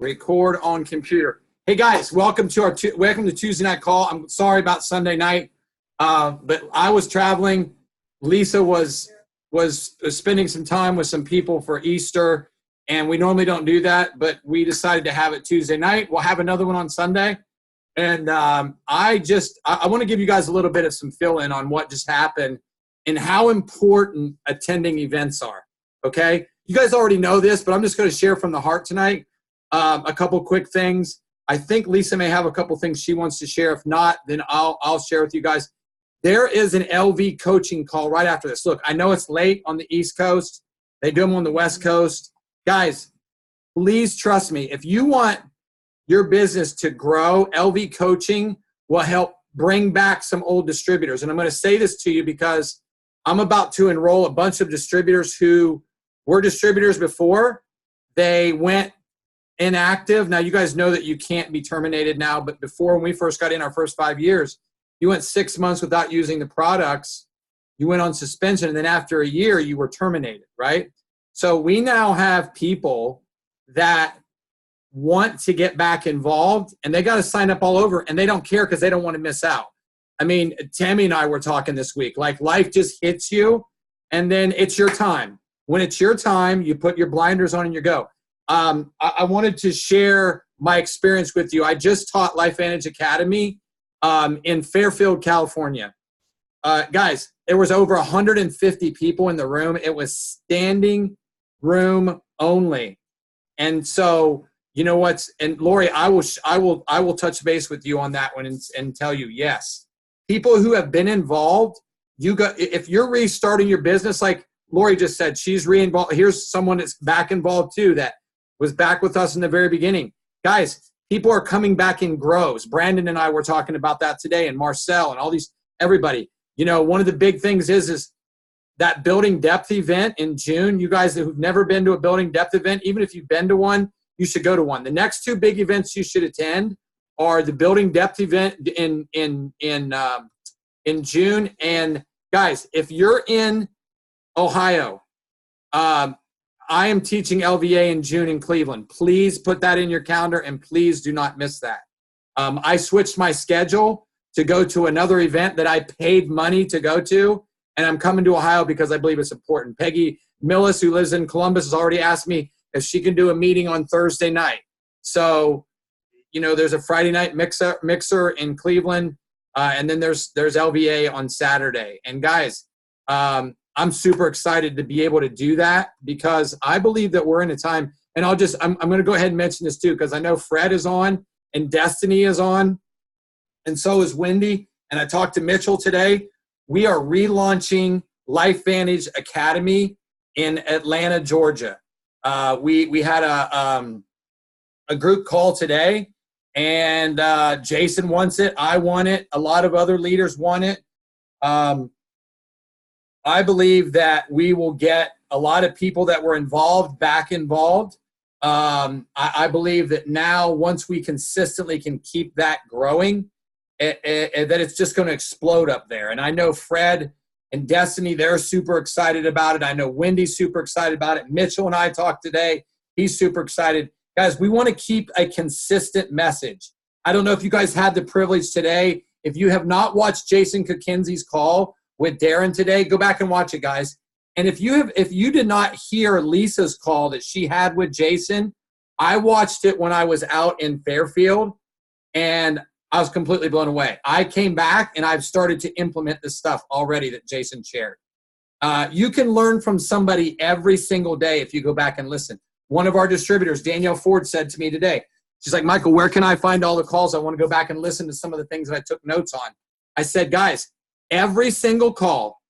Record on computer. Hey guys, welcome to Tuesday night call. I'm sorry about Sunday night, but I was traveling. Lisa was spending some time with some people for Easter, and we normally don't do that, but we decided to have it Tuesday night. We'll have another one on Sunday, and I want to give you guys a little bit of some fill-in on what just happened and how important attending events are. Okay, you guys already know this, but I'm just going to share from the heart tonight. A couple quick things. I think Lisa may have a couple things she wants to share. If not, then I'll share with you guys. There is an LV coaching call right after this. Look, I know it's late on the East Coast. They do them on the West Coast. Guys, please trust me. If you want your business to grow, LV coaching will help bring back some old distributors. And I'm going to say this to you because I'm about to enroll a bunch of distributors who were distributors before. They went inactive. Now, you guys know that you can't be terminated now, but before, when we first got in our first 5 years, you went 6 months without using the products, you went on suspension, and then after a year, you were terminated, right? So we now have people that want to get back involved, and they got to sign up all over, and they don't care because they don't want to miss out. I mean, Tammy and I were talking this week, like life just hits you, and then it's your time. When it's your time, you put your blinders on and you go. I wanted to share my experience with you. I just taught LifeVantage Academy in Fairfield, California. Guys, there was over 150 people in the room. It was standing room only. And so, you know what's, and Lori, I will touch base with you on that one and tell you, yes, people who have been involved, if you're restarting your business, like Lori just said, she's re-involved. Here's someone that's back involved too, that was back with us in the very beginning. Guys, people are coming back in groves. Brandon and I were talking about that today, and Marcel and all these, everybody. You know, one of the big things is that building depth event in June. You guys who've never been to a building depth event, even if you've been to one, you should go to one. The next two big events you should attend are the building depth event in June. And guys, if you're in Ohio, I am teaching LVA in June in Cleveland. Please put that in your calendar, and please do not miss that. I switched my schedule to go to another event that I paid money to go to, and I'm coming to Ohio because I believe it's important. Peggy Millis, who lives in Columbus, has already asked me if she can do a meeting on Thursday night. So, you know, there's a Friday night mixer in Cleveland, and then there's LVA on Saturday. And guys, I'm super excited to be able to do that because I believe that we're in a time, and I'm going to go ahead and mention this too, because I know Fred is on and Destiny is on, and so is Wendy. And I talked to Mitchell today. We are relaunching LifeVantage Academy in Atlanta, Georgia. We had a group call today, and Jason wants it. I want it. A lot of other leaders want it. I believe that we will get a lot of people that were involved back involved. I believe that now, once we consistently can keep that growing, that it's just going to explode up there. And I know Fred and Destiny, they're super excited about it. I know Wendy's super excited about it. Mitchell and I talked today. He's super excited. Guys, we want to keep a consistent message. I don't know if you guys had the privilege today. If you have not watched Jason Kokinzi's call with Darren today, go back and watch it, guys. And if you did not hear Lisa's call that she had with Jason, I watched it when I was out in Fairfield, and I was completely blown away. I came back, and I've started to implement the stuff already that Jason shared. You can learn from somebody every single day if you go back and listen. One of our distributors, Danielle Ford, said to me today, she's like, Michael, where can I find all the calls? I want to go back and listen to some of the things that I took notes on. I said, guys, every single call,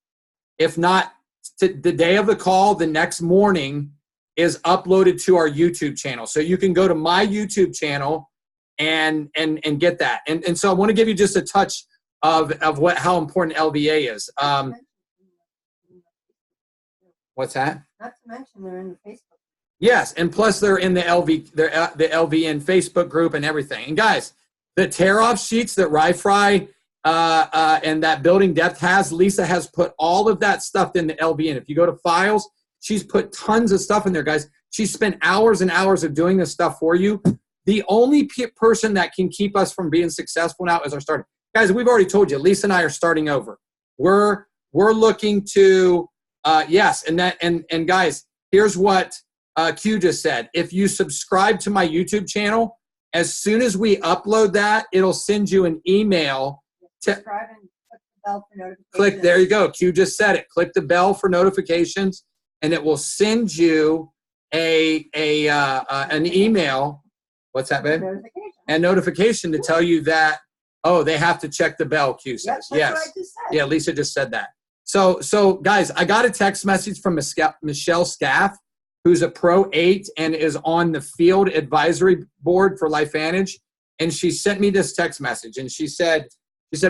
if not the day of the call, the next morning is uploaded to our YouTube channel. So you can go to my YouTube channel and get that. And so I want to give you just a touch of how important LVA is. What's that? Not to mention they're in the Facebook. Yes, and plus they're in the LVN Facebook group and everything. And guys, the tear-off sheets that Rye and that building depth has, Lisa has put all of that stuff in the LVN. If you go to files, she's put tons of stuff in there, guys. She spent hours and hours of doing this stuff for you. The only person that can keep us from being successful now is our starting. Guys, we've already told you, Lisa and I are starting over. We're looking to, yes, and guys, here's what Q just said. If you subscribe to my YouTube channel, as soon as we upload that, it'll send you an email. Subscribe and click the bell for notifications. Click, there you go. Q just said it. Click the bell for notifications, and it will send you an email. What's that, babe? Notification. And notification to tell you that, oh, they have to check the bell, Q says. That's yes. what I just said. Yeah, Lisa just said that. So guys, I got a text message from Michelle Scaff, who's a Pro 8 and is on the field advisory board for LifeVantage. And she sent me this text message. And she said,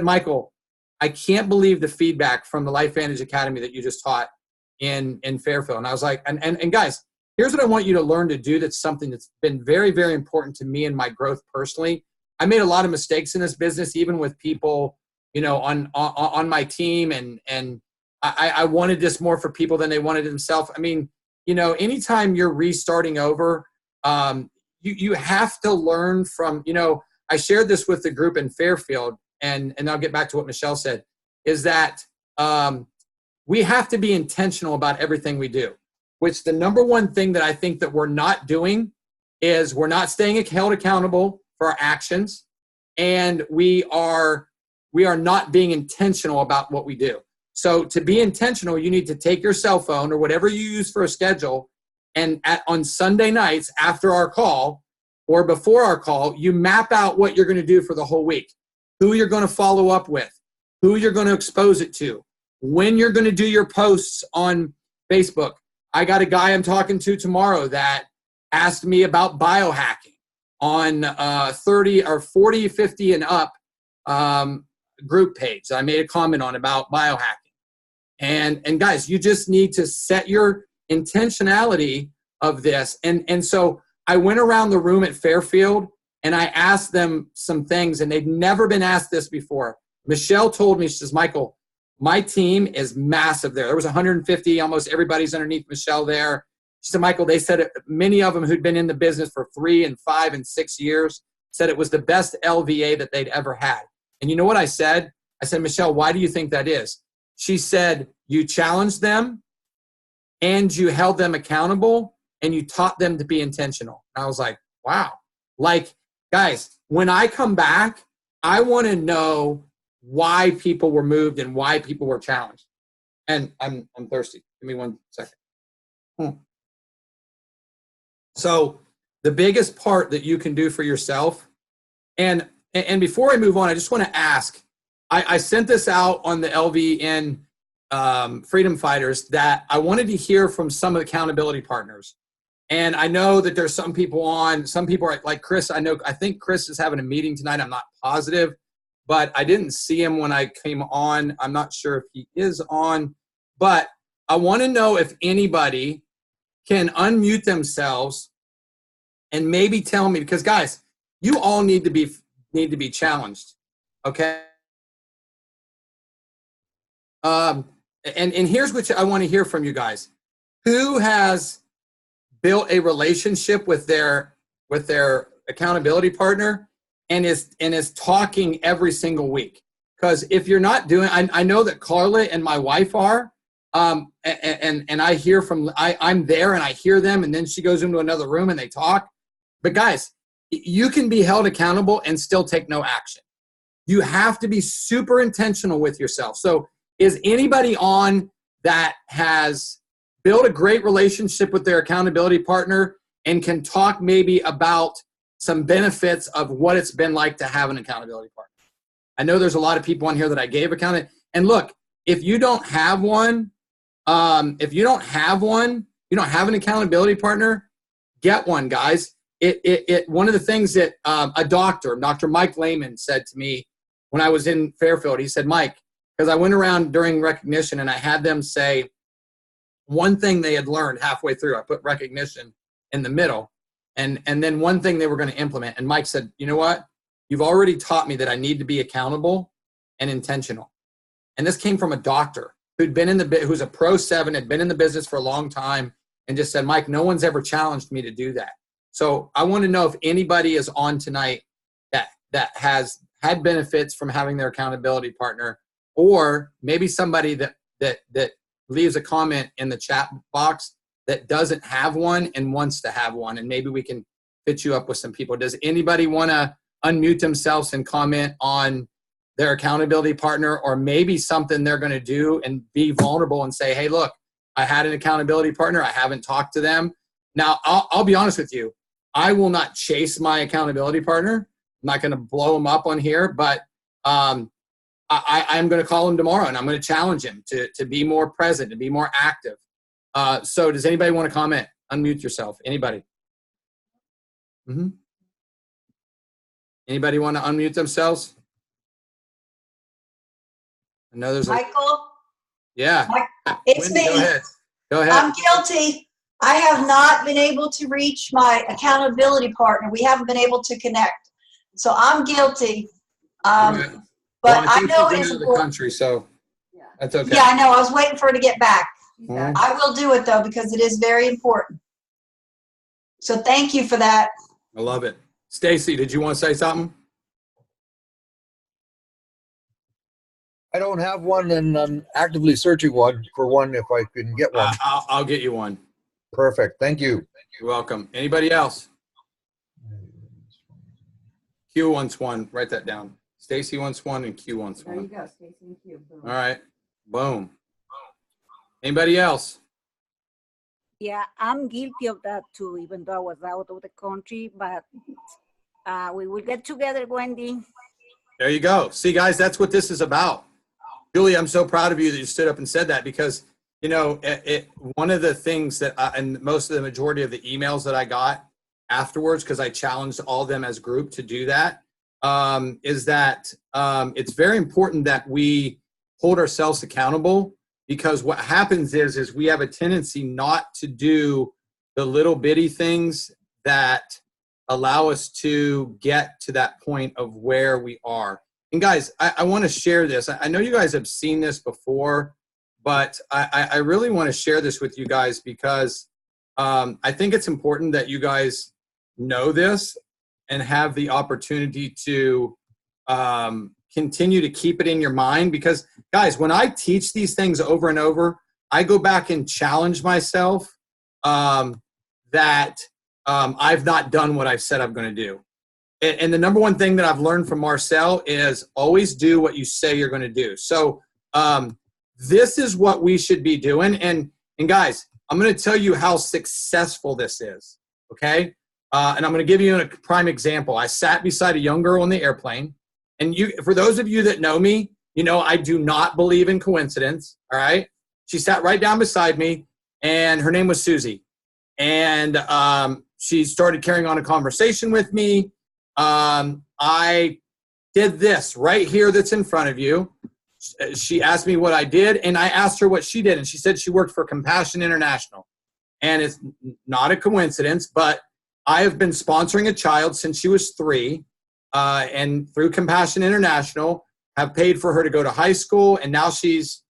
Michael, I can't believe the feedback from the LifeVantage Academy that you just taught in Fairfield. And I was like, and guys, here's what I want you to learn to do. That's something that's been very, very important to me in my growth personally. I made a lot of mistakes in this business, even with people, you know, on my team. And I wanted this more for people than they wanted themselves. I mean, you know, anytime you're restarting over, you have to learn from, you know, I shared this with the group in Fairfield, and I'll get back to what Michelle said, is that we have to be intentional about everything we do, which the number one thing that I think that we're not doing is we're not staying held accountable for our actions, and we are not being intentional about what we do. So to be intentional, you need to take your cell phone or whatever you use for a schedule, and on Sunday nights after our call or before our call, you map out what you're going to do for the whole week, who you're going to follow up with, who you're going to expose it to, when you're going to do your posts on Facebook. I got a guy I'm talking to tomorrow that asked me about biohacking on 30 or 40, 50 and up group page. I made a comment on about biohacking. And guys, you just need to set your intentionality of this. And so I went around the room at Fairfield and I asked them some things, and they've never been asked this before. Michelle told me, she says, Michael, my team is massive there. There was 150, almost everybody's underneath Michelle there. She said, Michael, they said many of them who'd been in the business for 3 and 5 and 6 years said it was the best LVA that they'd ever had. And you know what I said? I said, Michelle, why do you think that is? She said, you challenged them and you held them accountable and you taught them to be intentional. And I was like, wow. Like, guys, when I come back, I want to know why people were moved and why people were challenged. And I'm thirsty. Give me 1 second. So the biggest part that you can do for yourself, and before I move on, I just want to ask, I sent this out on the LVN Freedom Fighters that I wanted to hear from some of the accountability partners. And I know that there's some people are like Chris. I think Chris is having a meeting tonight. I'm not positive, but I didn't see him when I came on. I'm not sure if he is on, but I want to know if anybody can unmute themselves and maybe tell me, because guys, you all need to be challenged. Okay. And here's what I want to hear from you guys. Who has built a relationship with their accountability partner and is talking every single week? Because if you're not doing, I know that Carla and my wife are, and I hear from, I'm there and I hear them, and then she goes into another room and they talk. But guys, you can be held accountable and still take no action. You have to be super intentional with yourself. So is anybody on that has built a great relationship with their accountability partner and can talk maybe about some benefits of what it's been like to have an accountability partner? I know there's a lot of people on here that I gave accountability. And look, if you don't have one, you don't have an accountability partner, get one, guys. One of the things that Dr. Mike Lehman said to me when I was in Fairfield, he said, Mike, because I went around during recognition and I had them say one thing they had learned halfway through. I put recognition in the middle, and then one thing they were going to implement. And Mike said, you know what? You've already taught me that I need to be accountable and intentional. And this came from a doctor who's a Pro 7, had been in the business for a long time, and just said, Mike, no one's ever challenged me to do that. So I want to know if anybody is on tonight that has had benefits from having their accountability partner, or maybe somebody that leaves a comment in the chat box that doesn't have one and wants to have one, and maybe we can fit you up with some people. Does anybody want to unmute themselves and comment on their accountability partner, or maybe something they're going to do and be vulnerable and say, hey, look, I had an accountability partner. I haven't talked to them. Now, I'll be honest with you. I will not chase my accountability partner. I'm not going to blow him up on here, but I'm going to call him tomorrow, and I'm going to challenge him to be more present, to be more active. So does anybody want to comment? Unmute yourself. Anybody? Mm-hmm. Anybody want to unmute themselves? I know there's Michael? Yeah. It's Wendy, me. Go ahead. Go ahead. I'm guilty. I have not been able to reach my accountability partner. We haven't been able to connect. So I'm guilty. Okay. But Well, I think know she's it's in the important. country, so that's okay. Yeah, I know. I was waiting for her to get back. Mhm. I will do it, though, because it is very important. So thank you for that. I love it. Stacy, did you want to say something? I don't have one, and I'm actively searching for one if I can get one. I'll get you one. Perfect. Thank you. You're welcome. Anybody else? Q wants one. Write that down. Stacy wants one and Q wants There you one. go, Stacy and Q. Boom. All right. Boom. Anybody else? Yeah, I'm guilty of that too, even though I was out of the country, but we will get together, Wendy. There you go. See, guys, that's what this is about. Julie, I'm so proud of you that you stood up and said that, because, you know, one of the things that and most of the majority of the emails that I got afterwards, because I challenged all of them as a group to do that, is that it's very important that we hold ourselves accountable, because what happens is we have a tendency not to do the little bitty things that allow us to get to that point of where we are. And guys, I want to share this. I know you guys have seen this before, but I really want to share this with you guys, because I think it's important that you guys know this and have the opportunity to continue to keep it in your mind. Because guys, when I teach these things over and over, I go back and challenge myself that I've not done what I've said I'm going to do. And the number one thing that I've learned from Marcel is always do what you say you're going to do. So this is what we should be doing. And guys, I'm going to tell you how successful this is, okay? And I'm going to give you a prime example. I sat beside a young girl on the airplane. And for those of you that know me, you know I do not believe in coincidence, all right? She sat right down beside me, and her name was Susie. And she started carrying on a conversation with me. I did this right here that's in front of you. She asked me what I did, and I asked her what she did, and she said she worked for Compassion International. And it's not a coincidence, but I have been sponsoring a child since she was 3, and through Compassion International, have paid for her to go to high school, and now she's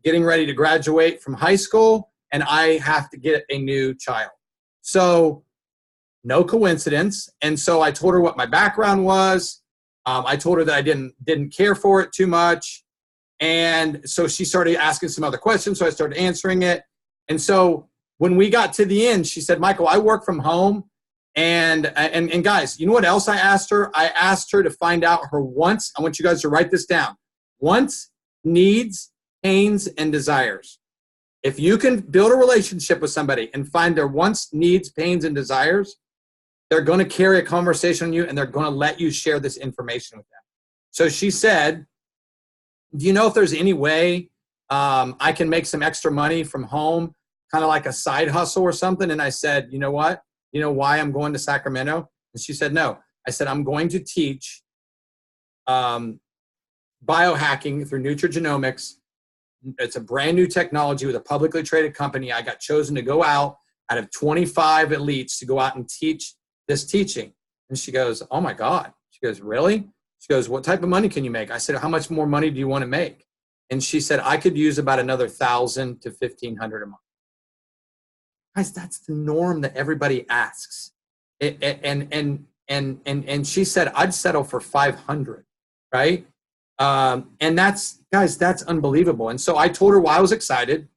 getting ready to graduate from high school, and I have to get a new child. So no coincidence. And so I told her what my background was. I told her that I didn't care for it too much. And so she started asking some other questions, so I started answering it. And so when we got to the end, she said, Michael, I work from home. And guys, you know what else I asked her? I asked her to find out her wants. I want you guys to write this down. Wants, needs, pains, and desires. If you can build a relationship with somebody and find their wants, needs, pains, and desires, they're going to carry a conversation on you, and they're going to let you share this information with them. So she said, do you know if there's any way I can make some extra money from home, kind of like a side hustle or something? And I said, you know what? You know why I'm going to Sacramento? And she said, no. I said, I'm going to teach biohacking through nutrigenomics. It's a brand new technology with a publicly traded company. I got chosen to go out of 25 elites to go out and teach this teaching. And she goes, oh my God. She goes, really? She goes, what type of money can you make? I said, how much more money do you want to make? And she said, I could use about another $1,000 to $1,500 a month. Guys, that's the norm that everybody asks. And she said, I'd settle for 500, right? And that's, guys, that's unbelievable. And so I told her why I was excited.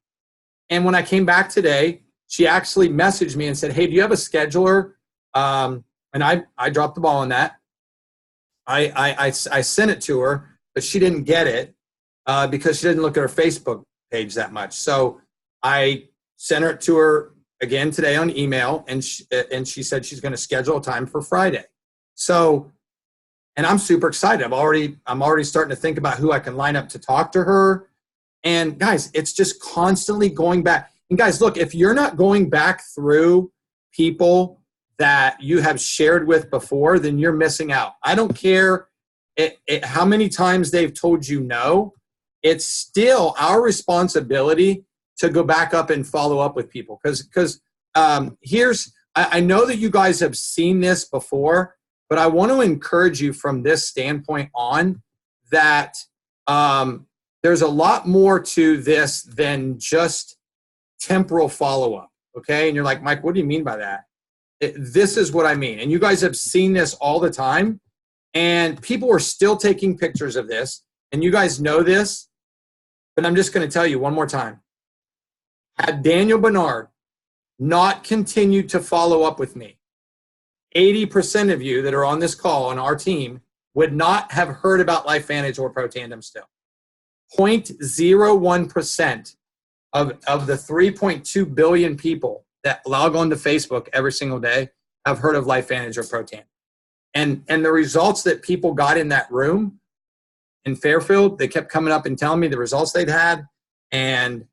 And when I came back today, she actually messaged me and said, hey, do you have a scheduler? And I dropped the ball on that. I sent it to her, but she didn't get it because she didn't look at her Facebook page that much. So I sent it to her again today on email, and she said she's going to schedule a time for Friday. So, and I'm super excited. I'm already starting to think about who I can line up to talk to her. And guys, it's just constantly going back. And guys, look, if you're not going back through people that you have shared with before, then you're missing out. I don't care how many times they've told you no. It's still our responsibility to go back up and follow up with people. Because I know that you guys have seen this before, but I want to encourage you from this standpoint on that there's a lot more to this than just temporal follow-up, okay? And you're like, Mike, what do you mean by that? This is what I mean. And you guys have seen this all the time, and people are still taking pictures of this, and you guys know this, but I'm just going to tell you one more time. Had Daniel Bernard not continued to follow up with me, 80% of you that are on this call on our team would not have heard about LifeVantage or Pro Tandem still. 0.01% of the 3.2 billion people that log on to Facebook every single day have heard of LifeVantage or Pro Tandem. And the results that people got in that room in Fairfield, they kept coming up and telling me the results they'd had. And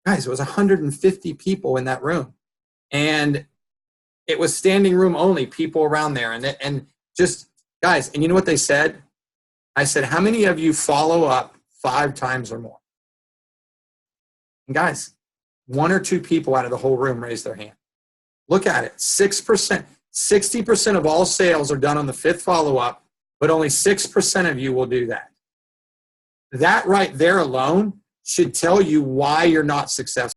guys, it was 150 people in that room. And it was standing room only, people around there. And just, guys, and you know what they said? I said, how many of you follow up 5 times or more? And guys, 1 or 2 people out of the whole room raised their hand. Look at it, 6%, 60% of all sales are done on the 5th follow-up, but only 6% of you will do that. That right there alone should tell you why you're not successful.